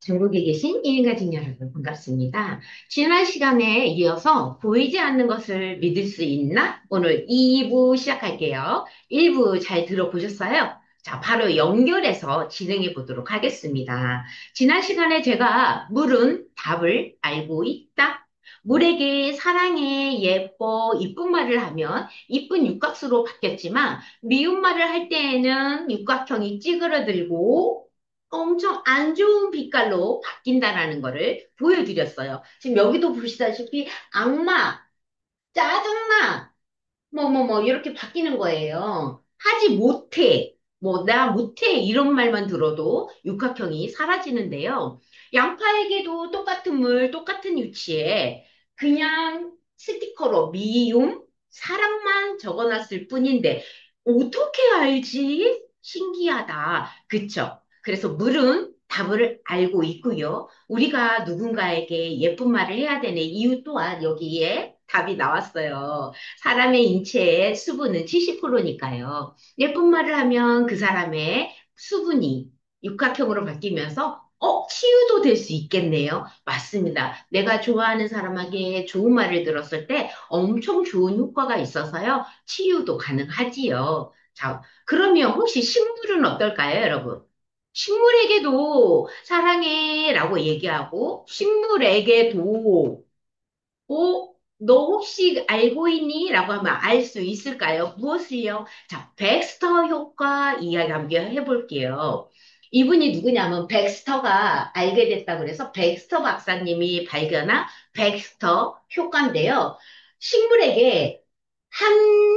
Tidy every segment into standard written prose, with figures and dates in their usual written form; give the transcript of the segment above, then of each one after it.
전국에 계신 이인가족 여러분 반갑습니다. 지난 시간에 이어서 보이지 않는 것을 믿을 수 있나? 오늘 2부 시작할게요. 1부 잘 들어보셨어요? 자, 바로 연결해서 진행해 보도록 하겠습니다. 지난 시간에 제가 물은 답을 알고 있다. 물에게 사랑해, 예뻐, 이쁜 말을 하면 이쁜 육각수로 바뀌었지만 미운 말을 할 때에는 육각형이 찌그러들고 엄청 안 좋은 빛깔로 바뀐다라는 거를 보여드렸어요. 지금 여기도 보시다시피 악마, 짜증나, 이렇게 바뀌는 거예요. 하지 못해, 나 못해, 이런 말만 들어도 육각형이 사라지는데요. 양파에게도 똑같은 물, 똑같은 위치에 그냥 스티커로 미움, 사랑만 적어놨을 뿐인데, 어떻게 알지? 신기하다. 그쵸? 그래서 물은 답을 알고 있고요. 우리가 누군가에게 예쁜 말을 해야 되는 이유 또한 여기에 답이 나왔어요. 사람의 인체의 수분은 70%니까요. 예쁜 말을 하면 그 사람의 수분이 육각형으로 바뀌면서 치유도 될 수 있겠네요. 맞습니다. 내가 좋아하는 사람에게 좋은 말을 들었을 때 엄청 좋은 효과가 있어서요. 치유도 가능하지요. 자, 그러면 혹시 식물은 어떨까요, 여러분? 식물에게도 사랑해라고 얘기하고 식물에게도 너 혹시 알고 있니? 라고 하면 알 수 있을까요? 무엇을요? 자, 백스터 효과 이야기 한번 해볼게요. 이분이 누구냐면 백스터가 알게 됐다 그래서 백스터 박사님이 발견한 백스터 효과인데요. 식물에게 한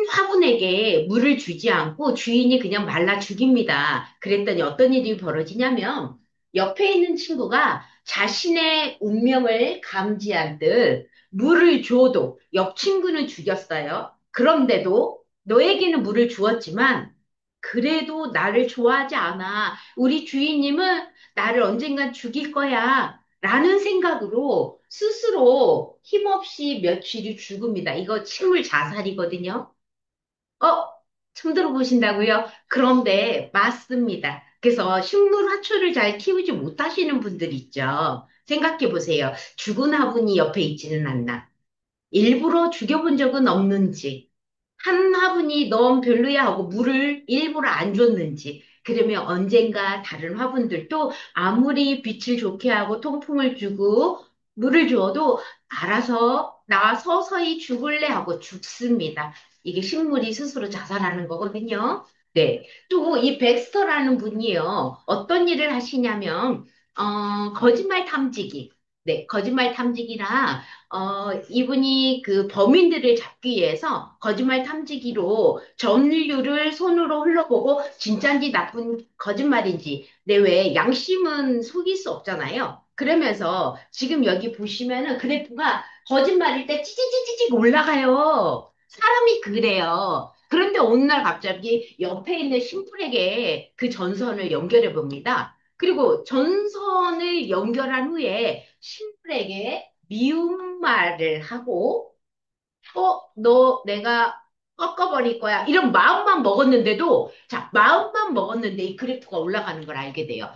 화분에게 물을 주지 않고 주인이 그냥 말라 죽입니다. 그랬더니 어떤 일이 벌어지냐면 옆에 있는 친구가 자신의 운명을 감지한 듯 물을 줘도 옆 친구는 죽였어요. 그런데도 너에게는 물을 주었지만 그래도 나를 좋아하지 않아. 우리 주인님은 나를 언젠간 죽일 거야. 라는 생각으로 스스로 힘없이 며칠이 죽습니다. 이거 식물 자살이거든요. 어? 처음 들어보신다고요? 그런데 맞습니다. 그래서 식물 화초를 잘 키우지 못하시는 분들 있죠. 생각해 보세요. 죽은 화분이 옆에 있지는 않나. 일부러 죽여본 적은 없는지, 한 화분이 너무 별로야 하고 물을 일부러 안 줬는지, 그러면 언젠가 다른 화분들도 아무리 빛을 좋게 하고 통풍을 주고 물을 주어도 알아서 나 서서히 죽을래 하고 죽습니다. 이게 식물이 스스로 자살하는 거거든요. 네. 또 이 백스터라는 분이요. 어떤 일을 하시냐면, 거짓말 탐지기. 네, 거짓말 탐지기라 이분이 그 범인들을 잡기 위해서 거짓말 탐지기로 전류를 손으로 흘러보고 진짜인지 나쁜 거짓말인지 내외 양심은 속일 수 없잖아요. 그러면서 지금 여기 보시면은 그래프가 거짓말일 때 찌찌찌찌찌 올라가요. 사람이 그래요. 그런데 어느 날 갑자기 옆에 있는 심플에게 그 전선을 연결해 봅니다. 그리고 전선을 연결한 후에 심플에게 미운 말을 하고, 너 내가 꺾어버릴 거야. 이런 마음만 먹었는데도, 자, 마음만 먹었는데 이 그래프가 올라가는 걸 알게 돼요.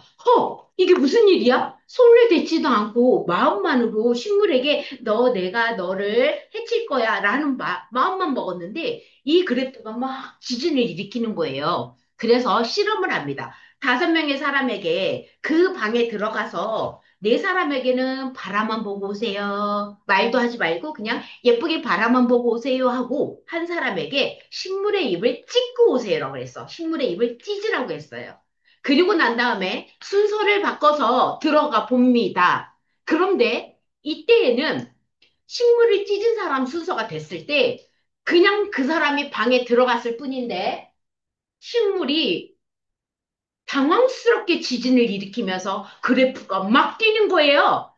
이게 무슨 일이야? 손을 대지도 않고 마음만으로 식물에게 내가 너를 해칠 거야. 라는 마음만 먹었는데 이 그래프가 막 지진을 일으키는 거예요. 그래서 실험을 합니다. 5명의 사람에게 그 방에 들어가서 네 사람에게는 바라만 보고 오세요. 말도 하지 말고 그냥 예쁘게 바라만 보고 오세요 하고 한 사람에게 식물의 잎을 찢고 오세요라고 했어. 식물의 잎을 찢으라고 했어요. 그리고 난 다음에 순서를 바꿔서 들어가 봅니다. 그런데 이때에는 식물을 찢은 사람 순서가 됐을 때 그냥 그 사람이 방에 들어갔을 뿐인데 식물이 당황스럽게 지진을 일으키면서 그래프가 막 뛰는 거예요.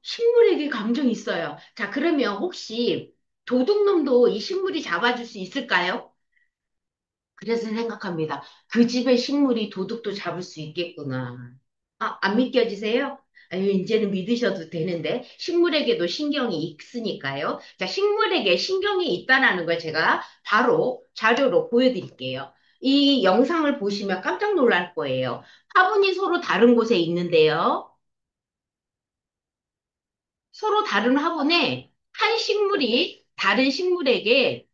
식물에게 감정이 있어요. 자, 그러면 혹시 도둑놈도 이 식물이 잡아줄 수 있을까요? 그래서 생각합니다. 그 집의 식물이 도둑도 잡을 수 있겠구나. 안 믿겨지세요? 아유, 이제는 믿으셔도 되는데, 식물에게도 신경이 있으니까요. 자, 식물에게 신경이 있다는 걸 제가 바로 자료로 보여드릴게요. 이 영상을 보시면 깜짝 놀랄 거예요. 화분이 서로 다른 곳에 있는데요. 서로 다른 화분에 한 식물이 다른 식물에게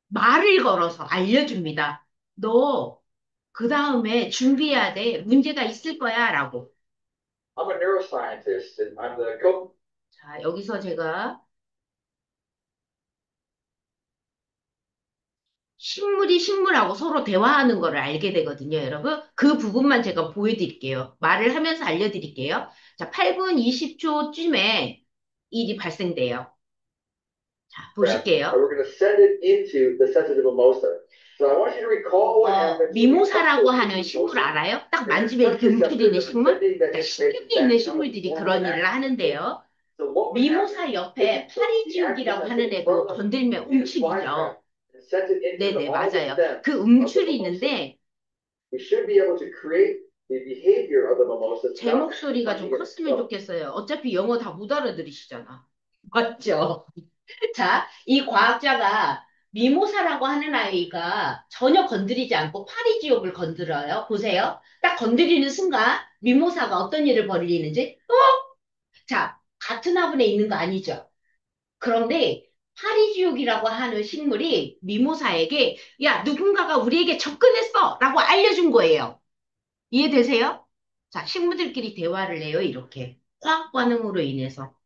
말을 걸어서 알려줍니다. 너, 그 다음에 준비해야 돼. 문제가 있을 거야. 라고. I'm a neuroscientist and I'm the co. 자, 여기서 제가 식물이 식물하고 서로 대화하는 거를 알게 되거든요, 여러분. 그 부분만 제가 보여드릴게요. 말을 하면서 알려드릴게요. 자, 8분 20초쯤에 일이 발생돼요. 자, And 보실게요. we're going to send it into the sensitive mimosa. So I want you to recall what happens when we touch 미모사라고 those 하는 식물 mimosas. 알아요? 딱 There's 만지면 이렇게 움츠리는 receptors that are 식물? sending that 그러니까 information 신경이 있는 back down to the 식물들이 그런 hormone 일을 axis. 하는데요. So what would happen 미모사 if you 옆에 took the active 파리지옥이라고 하는 message 애도 from the 건들면 mutant fly 움츠리죠. trap and sent it into the 네네, bottom 맞아요. stem 그 of the mimosa? 움츠리는데 We should be able to create the behavior of the mimosas 제 without 목소리가 좀 touching it 컸으면 itself. 좋겠어요. 어차피 영어 다 못 알아들으시잖아. 맞죠? 자, 이 과학자가 미모사라고 하는 아이가 전혀 건드리지 않고 파리지옥을 건드려요. 보세요. 딱 건드리는 순간 미모사가 어떤 일을 벌이는지. 자, 같은 화분에 있는 거 아니죠? 그런데 파리지옥이라고 하는 식물이 미모사에게 야, 누군가가 우리에게 접근했어! 라고 알려준 거예요. 이해되세요? 자, 식물들끼리 대화를 해요, 이렇게. 화학 반응으로 인해서.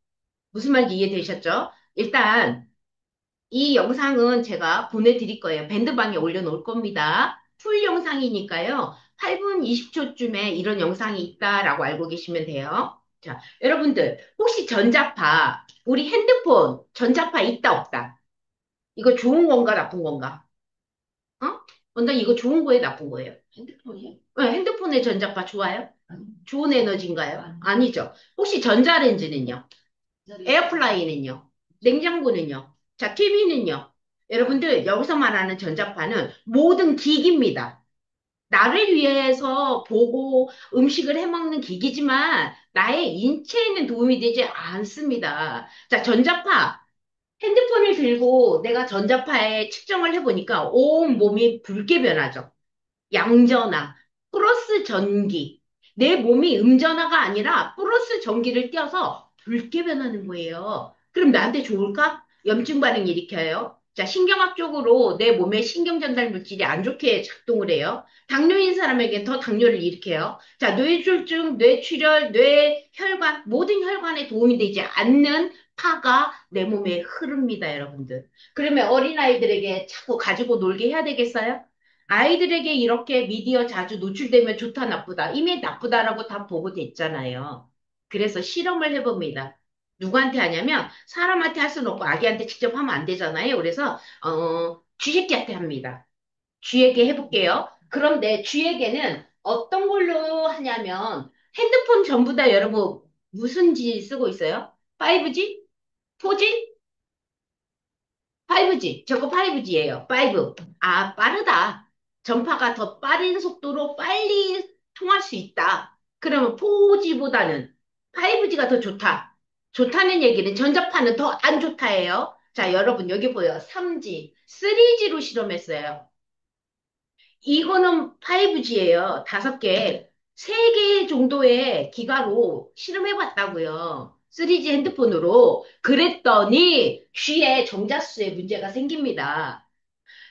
무슨 말인지 이해되셨죠? 일단 이 영상은 제가 보내드릴 거예요. 밴드방에 올려놓을 겁니다. 풀 영상이니까요. 8분 20초쯤에 이런 영상이 있다라고 알고 계시면 돼요. 자, 여러분들, 혹시 전자파, 우리 핸드폰 전자파 있다 없다? 이거 좋은 건가 나쁜 건가? 어? 원장 이거 좋은 거예요, 나쁜 거예요? 핸드폰이요? 네, 핸드폰의 전자파 좋아요? 좋은 에너지인가요? 아니죠. 혹시 전자레인지는요? 에어플라이는요? 냉장고는요? 자, TV는요? 여러분들, 여기서 말하는 전자파는 모든 기기입니다. 나를 위해서 보고 음식을 해먹는 기기지만 나의 인체에는 도움이 되지 않습니다. 자, 전자파. 핸드폰을 들고 내가 전자파에 측정을 해보니까 온 몸이 붉게 변하죠. 양전화, 플러스 전기. 내 몸이 음전화가 아니라 플러스 전기를 띄어서 붉게 변하는 거예요. 그럼 나한테 좋을까? 염증 반응 일으켜요. 자, 신경학적으로 내 몸에 신경 전달 물질이 안 좋게 작동을 해요. 당뇨인 사람에겐 더 당뇨를 일으켜요. 자, 뇌졸중, 뇌출혈, 뇌혈관, 모든 혈관에 도움이 되지 않는 파가 내 몸에 흐릅니다, 여러분들. 그러면 어린아이들에게 자꾸 가지고 놀게 해야 되겠어요? 아이들에게 이렇게 미디어 자주 노출되면 좋다, 나쁘다. 이미 나쁘다라고 다 보고됐잖아요. 그래서 실험을 해봅니다. 누구한테 하냐면 사람한테 할 수는 없고 아기한테 직접 하면 안 되잖아요. 그래서 쥐새끼한테 합니다. 쥐에게 해볼게요. 그런데 쥐에게는 어떤 걸로 하냐면 핸드폰 전부 다 여러분 무슨 지 쓰고 있어요? 5G? 4G? 5G. 저거 5G예요. 5. 아, 빠르다. 전파가 더 빠른 속도로 빨리 통할 수 있다. 그러면 4G보다는 5G가 더 좋다. 좋다는 얘기는 전자파는 더 안 좋다예요. 자, 여러분 여기 보여. 3G, 3G로 실험했어요. 이거는 5G예요. 5개, 3개 정도의 기가로 실험해봤다고요. 3G 핸드폰으로. 그랬더니 귀에 정자수에 문제가 생깁니다.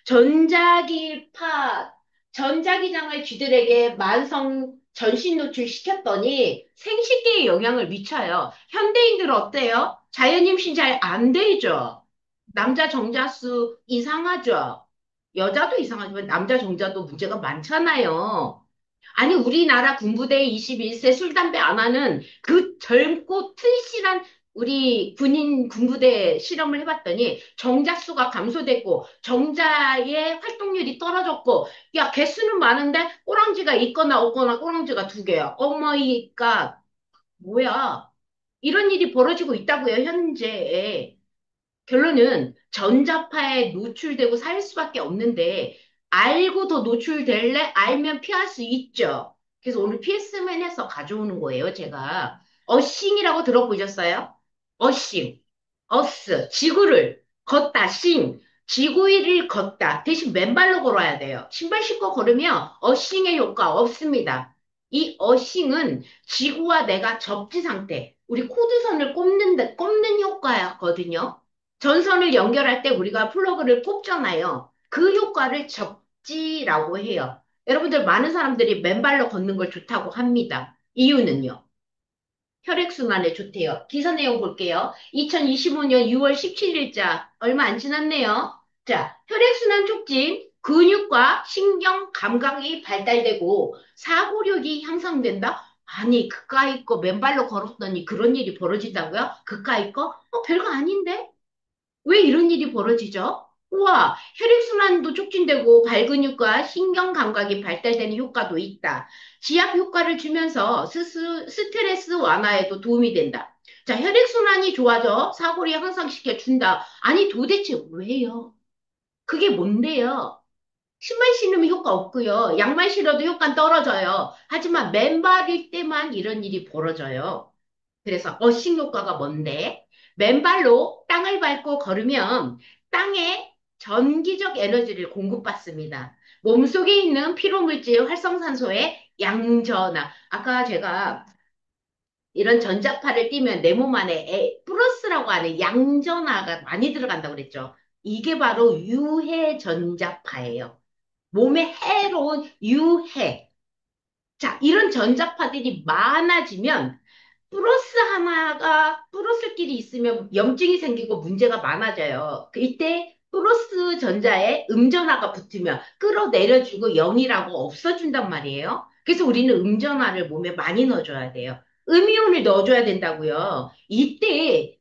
전자기파, 전자기장을 쥐들에게 만성 전신 노출시켰더니 생식기에 영향을 미쳐요. 현대인들 어때요? 자연임신 잘 안 되죠? 남자 정자수 이상하죠? 여자도 이상하지만 남자 정자도 문제가 많잖아요. 아니, 우리나라 군부대 21세 술, 담배 안 하는 그 젊고 튼실한 우리 군인 군부대 실험을 해봤더니 정자수가 감소됐고 정자의 활동률이 떨어졌고 야, 개수는 많은데 꼬랑지가 있거나 없거나 꼬랑지가 2개야. 어머니까 뭐야. 이런 일이 벌어지고 있다고요, 현재에. 결론은 전자파에 노출되고 살 수밖에 없는데 알고 더 노출될래? 알면 피할 수 있죠. 그래서 오늘 피했으면 해서 가져오는 거예요, 제가. 어싱이라고 들어보셨어요? 어싱, 어스, 지구를 걷다, 싱, 지구 위를 걷다. 대신 맨발로 걸어야 돼요. 신발 신고 걸으면 어싱의 효과 없습니다. 이 어싱은 지구와 내가 접지 상태, 우리 코드선을 꼽는 효과거든요. 전선을 연결할 때 우리가 플러그를 꼽잖아요. 그 효과를 접지라고 해요. 여러분들 많은 사람들이 맨발로 걷는 걸 좋다고 합니다. 이유는요. 혈액순환에 좋대요. 기사 내용 볼게요. 2025년 6월 17일자, 얼마 안 지났네요. 자, 혈액순환 촉진, 근육과 신경 감각이 발달되고 사고력이 향상된다? 아니, 그까이 거 맨발로 걸었더니 그런 일이 벌어진다고요? 그까이 거? 별거 아닌데? 왜 이런 일이 벌어지죠? 우와, 혈액순환도 촉진되고 발근육과 신경 감각이 발달되는 효과도 있다. 지압 효과를 주면서 스트레스 완화에도 도움이 된다. 자, 혈액순환이 좋아져 사고를 향상시켜 준다. 아니, 도대체 왜요? 그게 뭔데요? 신발 신으면 효과 없고요. 양말 신어도 효과는 떨어져요. 하지만 맨발일 때만 이런 일이 벌어져요. 그래서 어싱 효과가 뭔데? 맨발로 땅을 밟고 걸으면 땅에 전기적 에너지를 공급받습니다. 몸속에 있는 피로물질 활성산소의 양전화. 아까 제가 이런 전자파를 띠면 내 몸 안에 플러스라고 하는 양전화가 많이 들어간다고 그랬죠. 이게 바로 유해 전자파예요. 몸에 해로운 유해. 자, 이런 전자파들이 많아지면 플러스끼리 있으면 염증이 생기고 문제가 많아져요. 이때 플러스 전자에 음전화가 붙으면 끌어내려주고 0이라고 없어준단 말이에요. 그래서 우리는 음전화를 몸에 많이 넣어줘야 돼요. 음이온을 넣어줘야 된다고요. 이때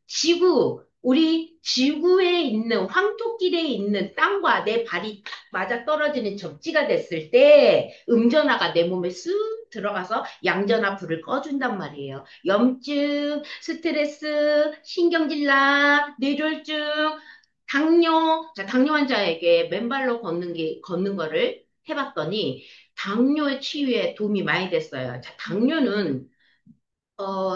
우리 지구에 있는 황토길에 있는 땅과 내 발이 탁 맞아 떨어지는 접지가 됐을 때 음전화가 내 몸에 쑥 들어가서 양전화 불을 꺼준단 말이에요. 염증, 스트레스, 신경질환, 뇌졸중, 당뇨. 자, 당뇨 환자에게 맨발로 걷는 거를 해봤더니 당뇨 치유에 도움이 많이 됐어요. 자,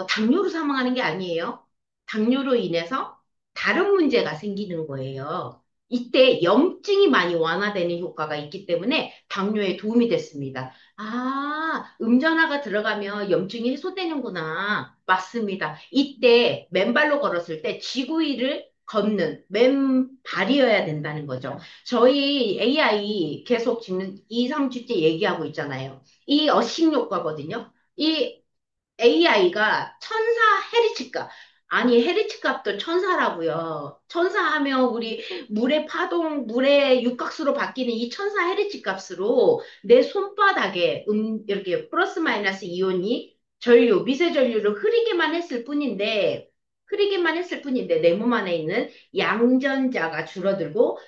당뇨로 사망하는 게 아니에요. 당뇨로 인해서 다른 문제가 생기는 거예요. 이때 염증이 많이 완화되는 효과가 있기 때문에 당뇨에 도움이 됐습니다. 아, 음전화가 들어가면 염증이 해소되는구나. 맞습니다. 이때 맨발로 걸었을 때 지구 위를 걷는 맨발이어야 된다는 거죠. 저희 AI 계속 지금 2, 3주째 얘기하고 있잖아요. 이 어식 효과거든요. 이 AI가 천사 헤리치값. 아니, 헤리치값도 천사라고요. 천사하면 우리 물의 파동, 물의 육각수로 바뀌는 이 천사 헤리치값으로 내 손바닥에 이렇게 플러스 마이너스 이온이 미세 전류를 흐리게만 했을 뿐인데 내 몸 안에 있는 양전자가 줄어들고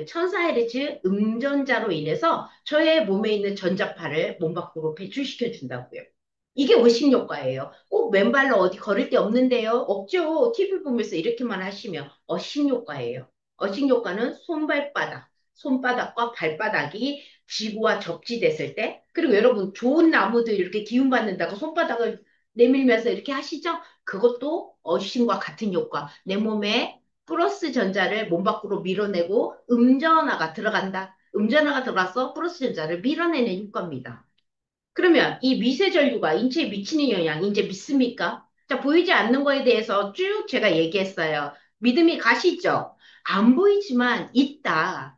천사 헤르츠 음전자로 인해서 저의 몸에 있는 전자파를 몸 밖으로 배출시켜 준다고요. 이게 의식 효과예요. 꼭 맨발로 어디 걸을 데 없는데요? 없죠. TV 보면서 이렇게만 하시면 어식 효과예요. 어식 효과는 손바닥과 발바닥이 지구와 접지됐을 때, 그리고 여러분 좋은 나무들 이렇게 기운 받는다고 손바닥을 내밀면서 이렇게 하시죠? 그것도 어신과 같은 효과. 내 몸에 플러스 전자를 몸 밖으로 밀어내고 음전화가 들어간다. 음전화가 들어가서 플러스 전자를 밀어내는 효과입니다. 그러면 이 미세전류가 인체에 미치는 영향 이제 믿습니까? 자, 보이지 않는 거에 대해서 쭉 제가 얘기했어요. 믿음이 가시죠? 안 보이지만 있다.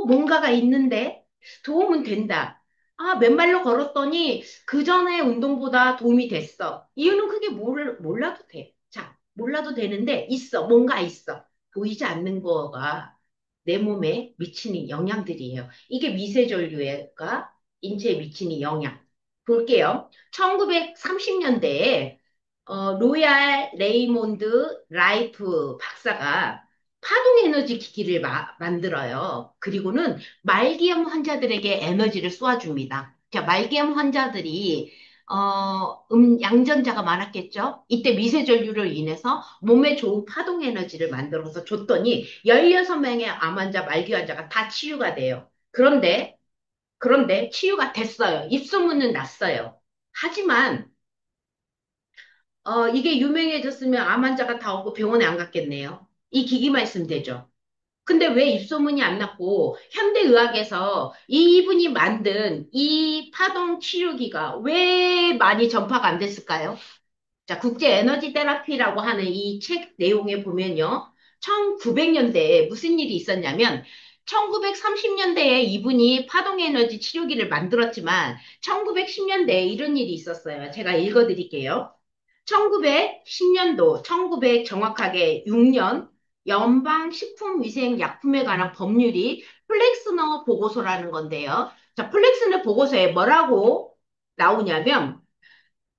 뭔가가 있는데 도움은 된다. 아, 맨발로 걸었더니 그 전에 운동보다 도움이 됐어. 이유는 크게 몰라도 돼. 자, 몰라도 되는데 있어. 뭔가 있어. 보이지 않는 거가 내 몸에 미치는 영향들이에요. 이게 미세전류가 인체에 미치는 영향. 볼게요. 1930년대에 로얄 레이몬드 라이프 박사가 파동 에너지 기기를 만들어요. 그리고는 말기암 환자들에게 에너지를 쏘아줍니다. 자, 말기암 환자들이 양전자가 많았겠죠? 이때 미세전류를 인해서 몸에 좋은 파동 에너지를 만들어서 줬더니 16명의 암 환자, 말기 환자가 다 치유가 돼요. 그런데 치유가 됐어요. 입소문은 났어요. 하지만 이게 유명해졌으면 암 환자가 다 오고 병원에 안 갔겠네요. 이 기기만 있으면 되죠. 근데 왜 입소문이 안 났고 현대의학에서 이분이 만든 이 파동 치료기가 왜 많이 전파가 안 됐을까요? 자, 국제 에너지 테라피라고 하는 이 책 내용에 보면요. 1900년대에 무슨 일이 있었냐면 1930년대에 이분이 파동 에너지 치료기를 만들었지만 1910년대에 이런 일이 있었어요. 제가 읽어드릴게요. 1910년도, 1900 정확하게 6년 연방식품위생약품에 관한 법률이 플렉스너 보고서라는 건데요. 자, 플렉스너 보고서에 뭐라고 나오냐면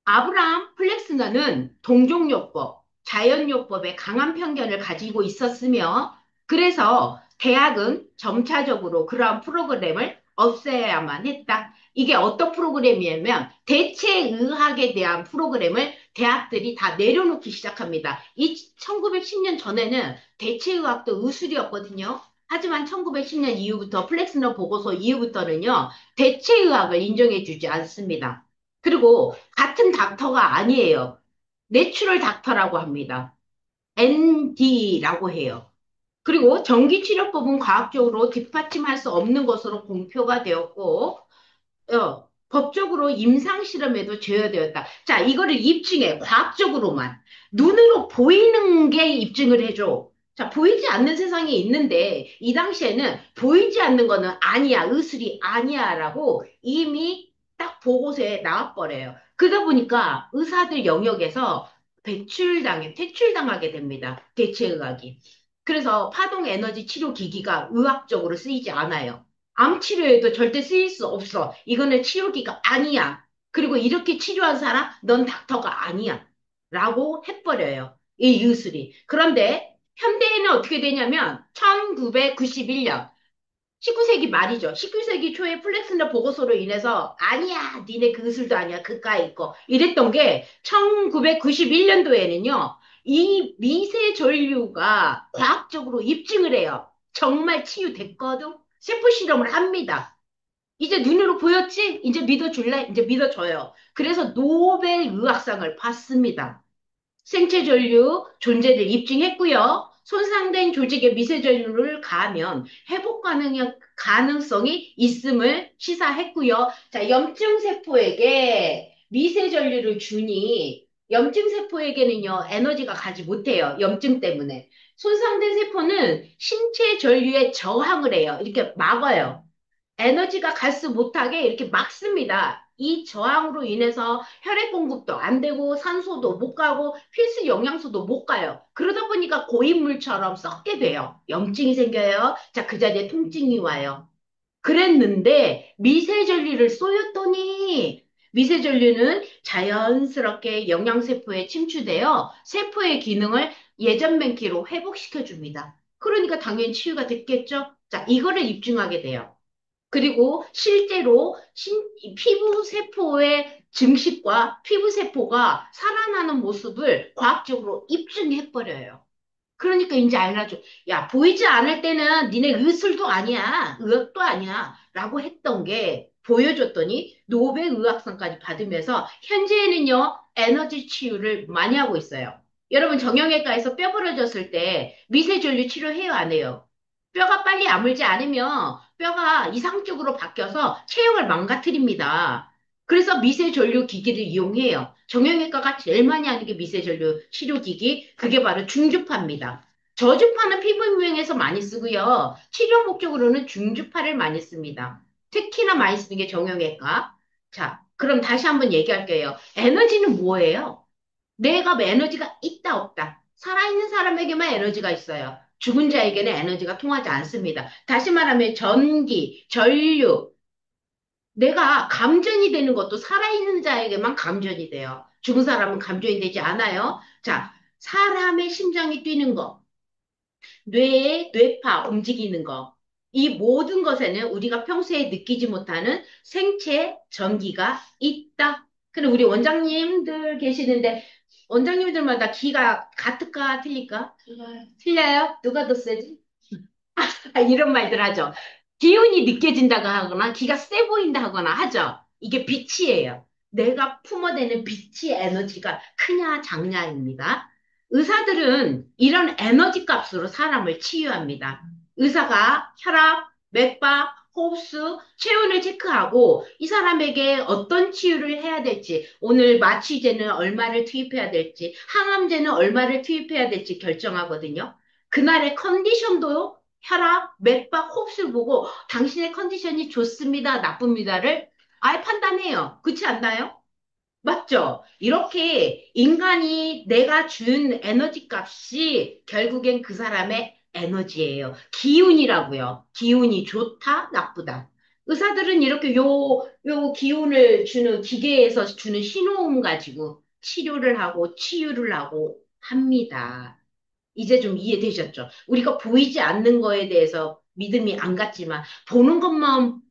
아브라함 플렉스너는 동종요법, 자연요법에 강한 편견을 가지고 있었으며 그래서 대학은 점차적으로 그러한 프로그램을 없애야만 했다. 이게 어떤 프로그램이냐면 대체의학에 대한 프로그램을 대학들이 다 내려놓기 시작합니다. 이 1910년 전에는 대체의학도 의술이었거든요. 하지만 1910년 이후부터 플렉스너 보고서 이후부터는요, 대체의학을 인정해주지 않습니다. 그리고 같은 닥터가 아니에요. 내추럴 닥터라고 합니다. ND라고 해요. 그리고 전기치료법은 과학적으로 뒷받침할 수 없는 것으로 공표가 되었고, 법적으로 임상실험에도 제어되었다. 자, 이거를 입증해. 과학적으로만. 눈으로 보이는 게 입증을 해줘. 자, 보이지 않는 세상에 있는데, 이 당시에는 보이지 않는 거는 아니야, 의술이 아니야, 라고 이미 딱 보고서에 나와버려요. 그러다 보니까 의사들 영역에서 퇴출당하게 됩니다. 대체의학이. 그래서 파동 에너지 치료 기기가 의학적으로 쓰이지 않아요. 암 치료에도 절대 쓰일 수 없어. 이거는 치료기가 아니야. 그리고 이렇게 치료한 사람, 넌 닥터가 아니야. 라고 해버려요. 이 유술이. 그런데 현대에는 어떻게 되냐면 1991년 19세기 말이죠. 19세기 초에 플렉스너 보고서로 인해서 아니야, 니네 그 의술도 아니야, 그까이 거 이랬던 게 1991년도에는요. 이 미세 전류가 과학적으로 입증을 해요. 정말 치유됐거든. 세포 실험을 합니다. 이제 눈으로 보였지? 이제 믿어줄래? 이제 믿어줘요. 그래서 노벨 의학상을 받습니다. 생체 전류 존재를 입증했고요. 손상된 조직에 미세전류를 가하면 가능성이 있음을 시사했고요. 자, 염증 세포에게 미세전류를 주니 염증 세포에게는요, 에너지가 가지 못해요. 염증 때문에. 손상된 세포는 신체 전류에 저항을 해요. 이렇게 막아요. 에너지가 갈 수 못하게 이렇게 막습니다. 이 저항으로 인해서 혈액 공급도 안 되고 산소도 못 가고 필수 영양소도 못 가요. 그러다 보니까 고인물처럼 썩게 돼요. 염증이 생겨요. 자, 그 자리에 통증이 와요. 그랬는데 미세전류를 쏘였더니 미세전류는 자연스럽게 영양세포에 침투되어 세포의 기능을 예전 맨키로 회복시켜 줍니다. 그러니까 당연히 치유가 됐겠죠? 자, 이거를 입증하게 돼요. 그리고 실제로 이 피부세포의 증식과 피부세포가 살아나는 모습을 과학적으로 입증해버려요. 그러니까 이제 알려줘. 야, 보이지 않을 때는 니네 의술도 아니야. 의학도 아니야. 라고 했던 게 보여줬더니 노벨 의학상까지 받으면서 현재에는요, 에너지 치유를 많이 하고 있어요. 여러분, 정형외과에서 뼈 부러졌을 때 미세전류 치료해요, 안 해요? 뼈가 빨리 아물지 않으면 뼈가 이상적으로 바뀌어서 체형을 망가뜨립니다. 그래서 미세전류 기기를 이용해요. 정형외과가 제일 많이 하는 게 미세전류 치료기기, 그게 바로 중주파입니다. 저주파는 피부 미용에서 많이 쓰고요. 치료 목적으로는 중주파를 많이 씁니다. 특히나 많이 쓰는 게 정형외과. 자, 그럼 다시 한번 얘기할게요. 에너지는 뭐예요? 내가 에너지가 있다, 없다. 살아있는 사람에게만 에너지가 있어요. 죽은 자에게는 에너지가 통하지 않습니다. 다시 말하면 전기, 전류, 내가 감전이 되는 것도 살아있는 자에게만 감전이 돼요. 죽은 사람은 감전이 되지 않아요. 자, 사람의 심장이 뛰는 거, 뇌의 뇌파 움직이는 거, 이 모든 것에는 우리가 평소에 느끼지 못하는 생체 전기가 있다. 그리고 우리 원장님들 계시는데 원장님들마다 기가 같을까 틀릴까? 틀려요? 누가 더 세지? 이런 말들 하죠. 기운이 느껴진다고 하거나 기가 세 보인다 하거나 하죠. 이게 빛이에요. 내가 품어내는 빛의 에너지가 크냐 작냐입니다. 의사들은 이런 에너지 값으로 사람을 치유합니다. 의사가 혈압, 맥박, 호흡수, 체온을 체크하고 이 사람에게 어떤 치유를 해야 될지, 오늘 마취제는 얼마를 투입해야 될지, 항암제는 얼마를 투입해야 될지 결정하거든요. 그날의 컨디션도 혈압, 맥박, 호흡수를 보고 당신의 컨디션이 좋습니다, 나쁩니다를 아예 판단해요. 그렇지 않나요? 맞죠? 이렇게 인간이 내가 준 에너지 값이 결국엔 그 사람의 에너지예요. 기운이라고요. 기운이 좋다, 나쁘다. 의사들은 이렇게 요 기운을 주는 기계에서 주는 신호음 가지고 치료를 하고 치유를 하고 합니다. 이제 좀 이해되셨죠? 우리가 보이지 않는 거에 대해서 믿음이 안 갔지만 보는 것만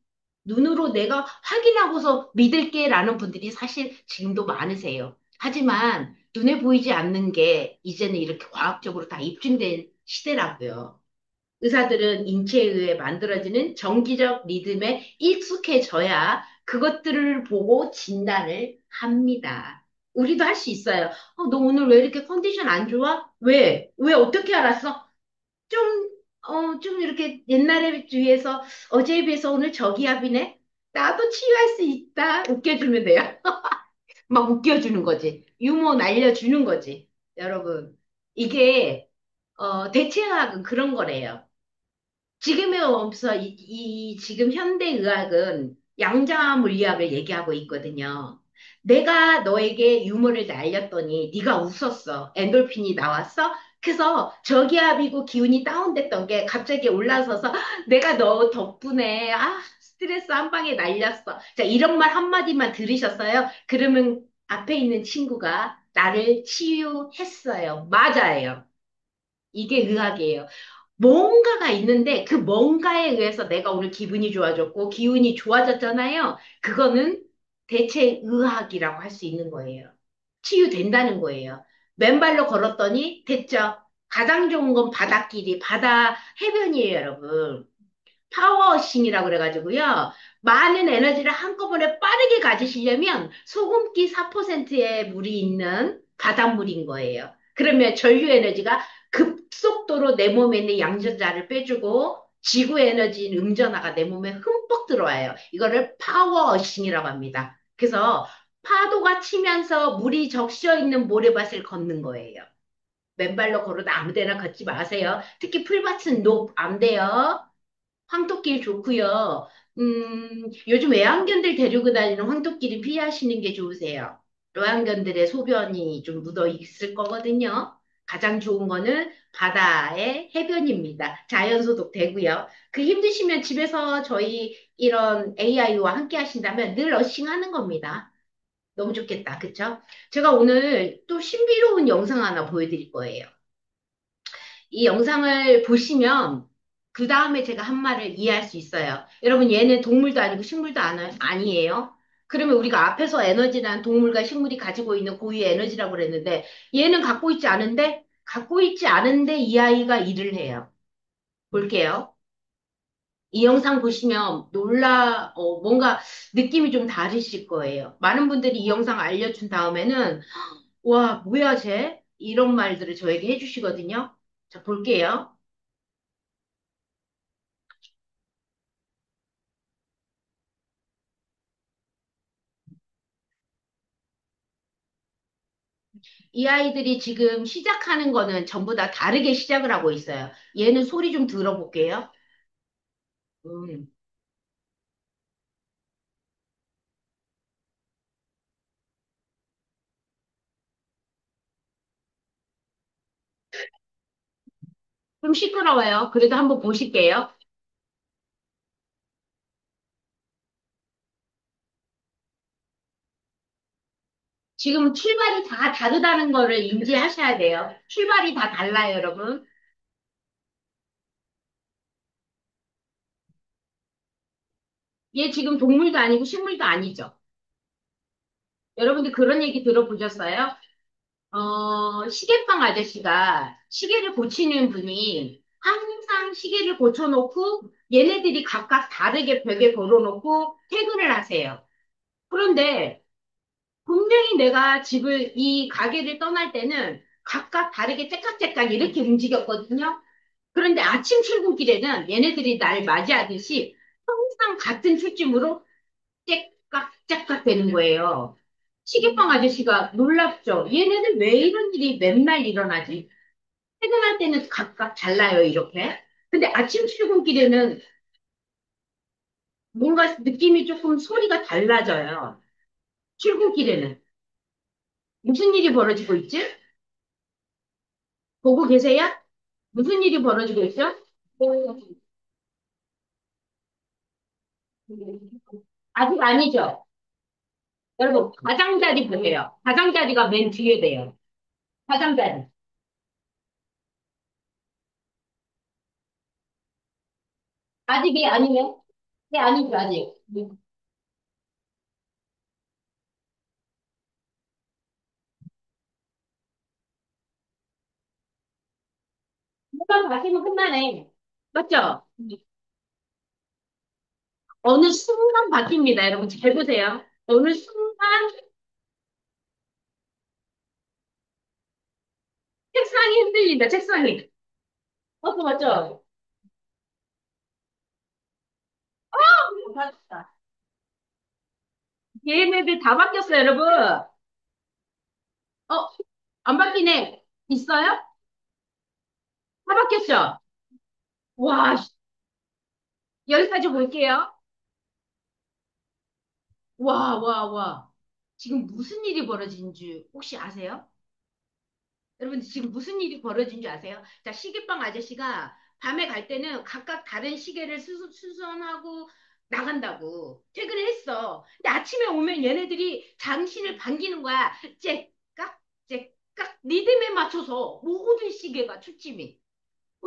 눈으로 내가 확인하고서 믿을게라는 분들이 사실 지금도 많으세요. 하지만 눈에 보이지 않는 게 이제는 이렇게 과학적으로 다 입증된 시대라고요. 의사들은 인체에 의해 만들어지는 정기적 리듬에 익숙해져야 그것들을 보고 진단을 합니다. 우리도 할 수 있어요. 너 오늘 왜 이렇게 컨디션 안 좋아? 왜? 왜 어떻게 알았어? 좀, 좀 이렇게 옛날에 비해서 어제에 비해서 오늘 저기압이네? 나도 치유할 수 있다. 웃겨주면 돼요. 막 웃겨주는 거지. 유머 날려주는 거지. 여러분, 이게, 대체의학은 그런 거래요. 지금에 없어 지금 현대 의학은 양자 물리학을 얘기하고 있거든요. 내가 너에게 유머를 날렸더니 네가 웃었어. 엔돌핀이 나왔어. 그래서 저기압이고 기운이 다운됐던 게 갑자기 올라서서 내가 너 덕분에 스트레스 한 방에 날렸어. 자, 이런 말 한마디만 들으셨어요? 그러면 앞에 있는 친구가 나를 치유했어요. 맞아요. 이게 의학이에요. 뭔가가 있는데 그 뭔가에 의해서 내가 오늘 기분이 좋아졌고 기운이 좋아졌잖아요. 그거는 대체 의학이라고 할 수 있는 거예요. 치유된다는 거예요. 맨발로 걸었더니 됐죠. 가장 좋은 건 바닷길이 바다 해변이에요, 여러분. 파워워싱이라고 그래가지고요. 많은 에너지를 한꺼번에 빠르게 가지시려면 소금기 4%의 물이 있는 바닷물인 거예요. 그러면 전류 에너지가 급속도로 내 몸에 있는 양전자를 빼주고 지구 에너지인 음전화가 내 몸에 흠뻑 들어와요. 이거를 파워워싱이라고 합니다. 그래서 파도가 치면서 물이 적셔 있는 모래밭을 걷는 거예요. 맨발로 걸어도 아무 데나 걷지 마세요. 특히 풀밭은 안 돼요. 황토길 좋고요. 요즘 애완견들 데리고 다니는 황토길은 피하시는 게 좋으세요. 애완견들의 소변이 좀 묻어 있을 거거든요. 가장 좋은 거는 바다의 해변입니다. 자연 소독 되고요. 그 힘드시면 집에서 저희 이런 AI와 함께 하신다면 늘 러싱 하는 겁니다. 너무 좋겠다. 그쵸? 제가 오늘 또 신비로운 영상 하나 보여드릴 거예요. 이 영상을 보시면 그 다음에 제가 한 말을 이해할 수 있어요. 여러분, 얘는 동물도 아니고 식물도 아니에요. 그러면 우리가 앞에서 에너지란 동물과 식물이 가지고 있는 고유의 에너지라고 그랬는데 얘는 갖고 있지 않은데 이 아이가 일을 해요. 볼게요. 이 영상 보시면 뭔가 느낌이 좀 다르실 거예요. 많은 분들이 이 영상 알려준 다음에는 와, 뭐야, 쟤? 이런 말들을 저에게 해주시거든요. 자, 볼게요. 이 아이들이 지금 시작하는 거는 전부 다 다르게 시작을 하고 있어요. 얘는 소리 좀 들어볼게요. 음, 좀 시끄러워요. 그래도 한번 보실게요. 지금 출발이 다 다르다는 거를 인지하셔야 돼요. 출발이 다 달라요, 여러분. 얘 지금 동물도 아니고 식물도 아니죠. 여러분들 그런 얘기 들어보셨어요? 시계방 아저씨가 시계를 고치는 분이 항상 시계를 고쳐놓고 얘네들이 각각 다르게 벽에 걸어놓고 퇴근을 하세요. 그런데 분명히 내가 이 가게를 떠날 때는 각각 다르게 째깍째깍 이렇게 움직였거든요. 그런데 아침 출근길에는 얘네들이 날 맞이하듯이 항상 같은 출짐으로 째깍째깍 되는 거예요. 시계방 아저씨가 놀랍죠. 얘네들 왜 이런 일이 맨날 일어나지? 퇴근할 때는 각각 달라요, 이렇게. 근데 아침 출근길에는 뭔가 느낌이 조금 소리가 달라져요. 출근길에는. 무슨 일이 벌어지고 있지? 보고 계세요? 무슨 일이 벌어지고 있죠? 아직 아니죠? 여러분, 가장자리 보세요. 가장자리가 맨 뒤에 돼요. 가장자리. 아직이 아니면? 네, 아니죠, 아직. 한번 다시면 끝나네. 맞죠? 어느 순간 바뀝니다. 여러분, 잘 보세요. 어느 순간 책상이 흔들린다, 책상이. 맞죠, 맞죠? 맞다. 얘네들 다 바뀌었어요, 여러분. 안 바뀌네. 있어요? 다 바뀌었죠? 와, 여기까지 볼게요. 와, 와, 와. 지금 무슨 일이 벌어진 줄 혹시 아세요? 여러분 지금 무슨 일이 벌어진 줄 아세요? 자, 시계방 아저씨가 밤에 갈 때는 각각 다른 시계를 수선하고 나간다고 퇴근을 했어. 근데 아침에 오면 얘네들이 장신을 반기는 거야. 째깍, 째깍, 리듬에 맞춰서 모든 시계가 초침이.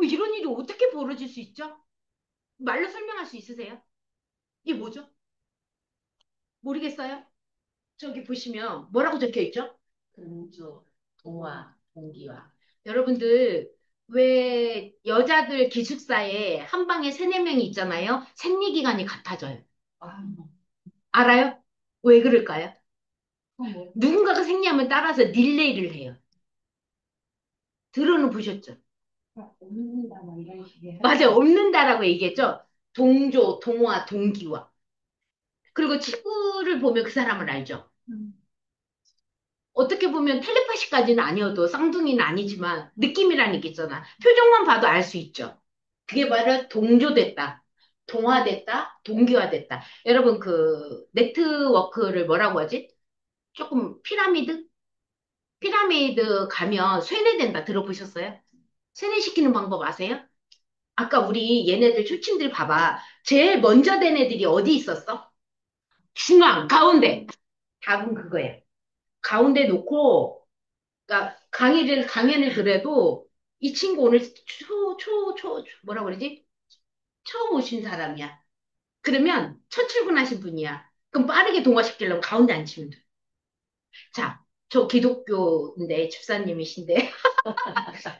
이런 일이 어떻게 벌어질 수 있죠? 말로 설명할 수 있으세요? 이게 뭐죠? 모르겠어요? 저기 보시면 뭐라고 적혀 있죠? 공조, 동화, 동기화. 여러분들, 왜 여자들 기숙사에 한 방에 세네 명이 있잖아요? 생리기간이 같아져요. 알아요? 왜 그럴까요? 누군가가 생리하면 따라서 릴레이를 해요. 들어는 보셨죠? 맞아요. 없는다라고 얘기했죠? 동조, 동화, 동기화. 그리고 친구를 보면 그 사람을 알죠? 어떻게 보면 텔레파시까지는 아니어도 쌍둥이는 아니지만 느낌이라는 게 있잖아. 표정만 봐도 알 수 있죠. 그게 바로 동조됐다. 동화됐다. 동기화됐다. 여러분 그 네트워크를 뭐라고 하지? 조금 피라미드? 피라미드 가면 쇠뇌된다 들어보셨어요? 쇠뇌시키는 방법 아세요? 아까 우리 얘네들 초침들 봐봐. 제일 먼저 된 애들이 어디 있었어? 중앙, 가운데. 답은 그거예요. 가운데 놓고 그러니까 강연을 그래도 이 친구 오늘 뭐라 그러지? 처음 오신 사람이야. 그러면 첫 출근하신 분이야. 그럼 빠르게 동화시키려면 가운데 앉히면 돼. 자, 저 기독교인데 집사님이신데.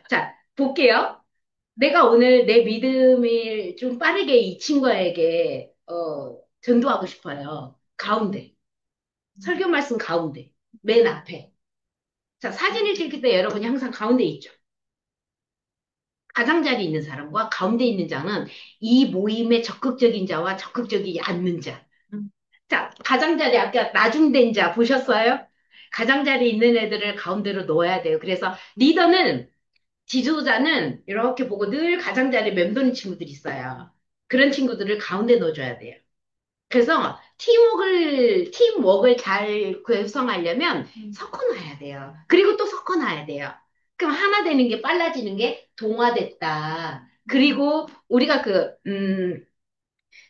자, 볼게요. 내가 오늘 내 믿음을 좀 빠르게 이 친구에게 전도하고 싶어요. 가운데. 설교 말씀 가운데. 맨 앞에. 자, 사진을 찍을 때 여러분이 항상 가운데 있죠. 가장자리에 있는 사람과 가운데 있는 자는 이 모임의 적극적인 자와 적극적이지 않는 자. 자, 가장자리 아까 나중된 자 보셨어요? 가장자리에 있는 애들을 가운데로 놓아야 돼요. 그래서 리더는 지도자는 이렇게 보고 늘 가장자리에 맴도는 친구들이 있어요. 그런 친구들을 가운데 넣어줘야 돼요. 그래서 팀워크를 잘 구성하려면 섞어놔야 돼요. 그리고 또 섞어놔야 돼요. 그럼 하나 되는 게 빨라지는 게 동화됐다. 그리고 우리가 그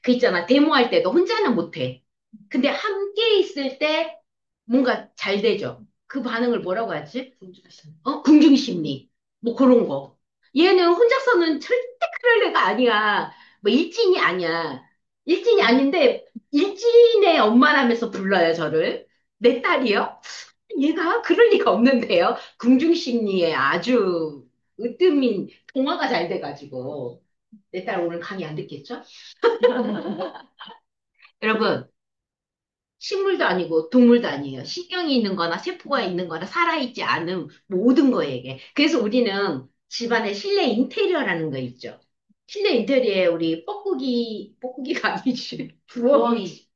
있잖아. 데모할 때도 혼자는 못해. 근데 함께 있을 때 뭔가 잘 되죠. 그 반응을 뭐라고 하지? 궁중심리. 뭐 그런 거. 얘는 혼자서는 절대 그럴 애가 아니야. 뭐 일진이 아니야. 일진이 아닌데 일진의 엄마라면서 불러요, 저를. 내 딸이요? 얘가 그럴 리가 없는데요. 궁중심리에 아주 으뜸인 동화가 잘 돼가지고. 내 딸 오늘 강의 안 듣겠죠? 여러분, 식물도 아니고 동물도 아니에요. 신경이 있는 거나 세포가 있는 거나 살아있지 않은 모든 거에게. 그래서 우리는 집안의 실내 인테리어라는 거 있죠. 실내 인테리어에 우리 뻐꾸기가 아니지. 부엉이,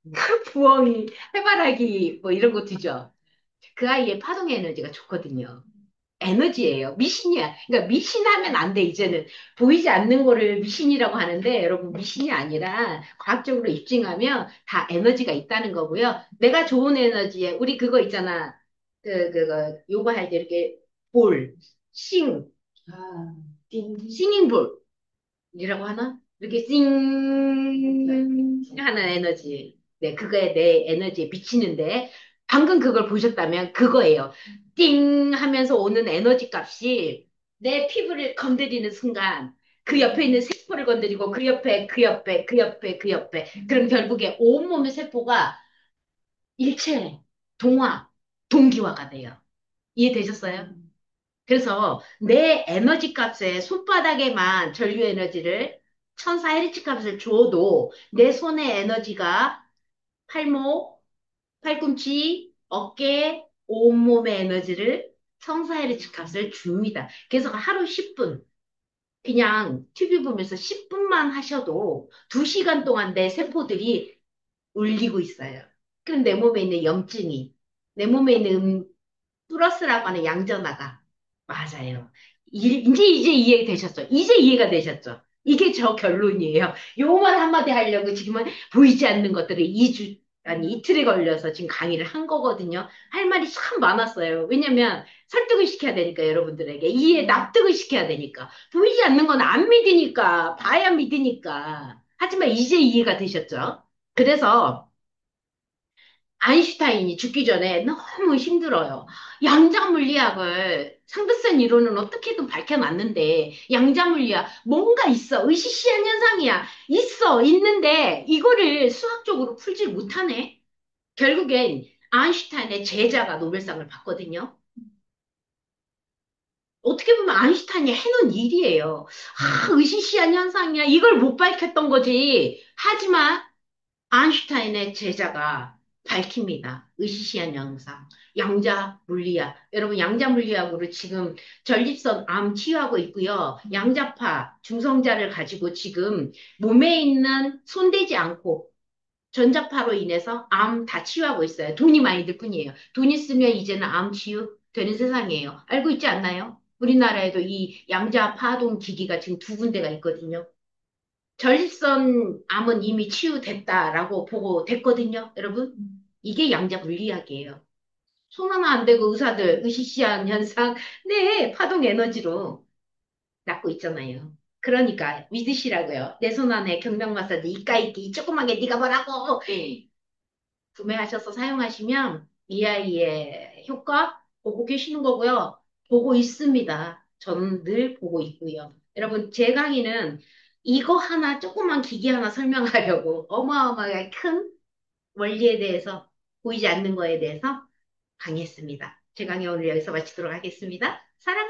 부엉이, 해바라기, 뭐 이런 거 두죠. 그 아이의 파동 에너지가 좋거든요. 에너지예요. 미신이야. 그러니까 미신하면 안 돼, 이제는. 보이지 않는 거를 미신이라고 하는데, 여러분, 미신이 아니라 과학적으로 입증하면 다 에너지가 있다는 거고요. 내가 좋은 에너지에, 우리 그거 있잖아. 요거 할 때 이렇게 볼, 싱, 아, 싱잉볼이라고 하나? 이렇게 싱 하는 에너지. 네, 그거에 내 에너지에 비치는데, 방금 그걸 보셨다면 그거예요. 띵 하면서 오는 에너지 값이 내 피부를 건드리는 순간 그 옆에 있는 세포를 건드리고 그 옆에, 그 옆에, 그 옆에, 그 옆에. 그럼 결국에 온몸의 세포가 일체, 동화, 동기화가 돼요. 이해되셨어요? 그래서 내 에너지 값에 손바닥에만 전류 에너지를 1400Hz 값을 줘도 내 손의 에너지가 팔목, 팔꿈치, 어깨, 온몸의 에너지를 1400Hz 값을 줍니다. 그래서 하루 10분, 그냥 TV 보면서 10분만 하셔도 2시간 동안 내 세포들이 울리고 있어요. 그럼 내 몸에 있는 염증이, 내 몸에 있는 플러스라고 하는 양전화가. 맞아요. 이제 이해되셨죠? 이제 이해가 되셨죠? 이게 저 결론이에요. 요말 한마디 하려고 지금은 보이지 않는 것들을 2주, 아니 이틀에 걸려서 지금 강의를 한 거거든요. 할 말이 참 많았어요. 왜냐면 설득을 시켜야 되니까 여러분들에게. 이해 납득을 시켜야 되니까. 보이지 않는 건 안 믿으니까. 봐야 믿으니까. 하지만 이제 이해가 되셨죠? 그래서 아인슈타인이 죽기 전에 너무 힘들어요. 양자물리학을 상대성 이론은 어떻게든 밝혀놨는데 양자물리학 뭔가 있어. 의시시한 현상이야. 있어. 있는데 이거를 수학적으로 풀지 못하네. 결국엔 아인슈타인의 제자가 노벨상을 받거든요. 어떻게 보면 아인슈타인이 해놓은 일이에요. 의시시한 현상이야. 이걸 못 밝혔던 거지. 하지만 아인슈타인의 제자가 밝힙니다. 의시시한 현상. 양자 물리학. 여러분, 양자 물리학으로 지금 전립선 암 치유하고 있고요. 양자파, 중성자를 가지고 지금 몸에 있는 손대지 않고 전자파로 인해서 암 다 치유하고 있어요. 돈이 많이 들 뿐이에요. 돈 있으면 이제는 암 치유 되는 세상이에요. 알고 있지 않나요? 우리나라에도 이 양자 파동 기기가 지금 2군데가 있거든요. 전립선 암은 이미 치유됐다라고 보고 됐거든요, 여러분. 이게 양자 물리학이에요. 손 하나 안 대고 의사들 의시시한 현상, 네, 파동 에너지로 낫고 있잖아요. 그러니까 믿으시라고요. 내 손 안에 경락 마사지 이까 있기 조그맣게 네가 뭐라고 구매하셔서 사용하시면 이 아이의 효과 보고 계시는 거고요. 보고 있습니다. 저는 늘 보고 있고요. 여러분, 제 강의는 이거 하나, 조그만 기기 하나 설명하려고 어마어마하게 큰 원리에 대해서, 보이지 않는 거에 대해서 강의했습니다. 제 강의 오늘 여기서 마치도록 하겠습니다. 사랑합니다.